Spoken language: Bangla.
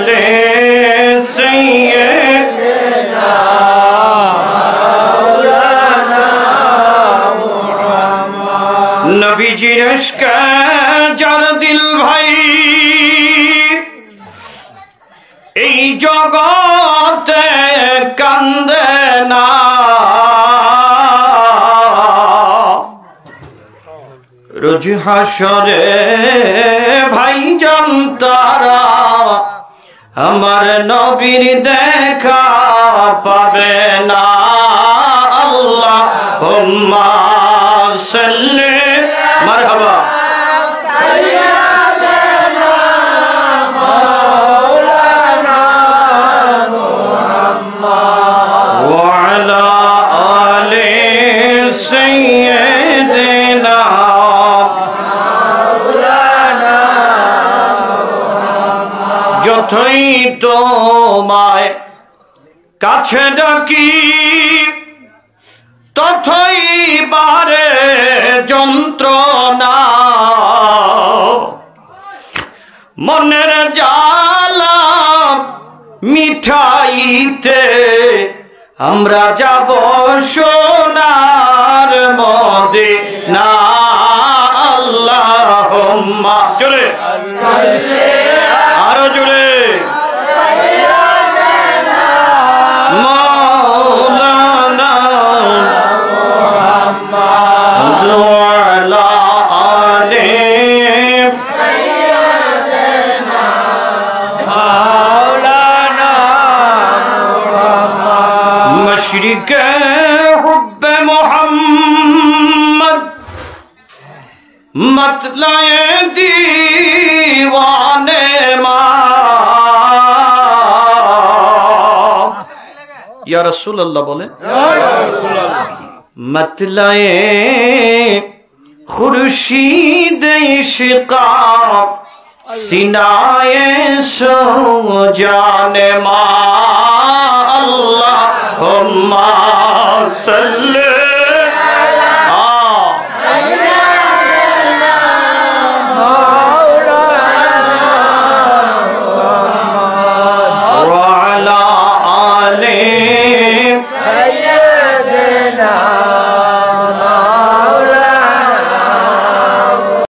आले सैयदना मौलाना मुहम्मद नबीजिर इश्क जार दिल भाई এই জগতে কান্দে না রোজ হাসরে ভাইজান তারা আমার নবীর দেখা পাবে না আল্লাহুম্মা সাল্লি মারহাবা যতই তোমায় কাছে ডাকি ততই বারে যন্ত্রণা মনের জ্বালা মিঠাইতে আমরা যাব সোনার মদিনা আল্লাহুম্মা জোরে আরো জোরে মৌলানা মুহাম্মদ ওয়ালা আলি সাইয়্যিদানা মৌলানা মুহাম্মদ মশরিকে হুব্বে মুহাম্মদ मतलाए दीवाने या रसूल अल्लाह बोले मतलाए खुर्शीद इश्क़ा सिनाए सो जाने मा अल्लाहुम्मा सल्ली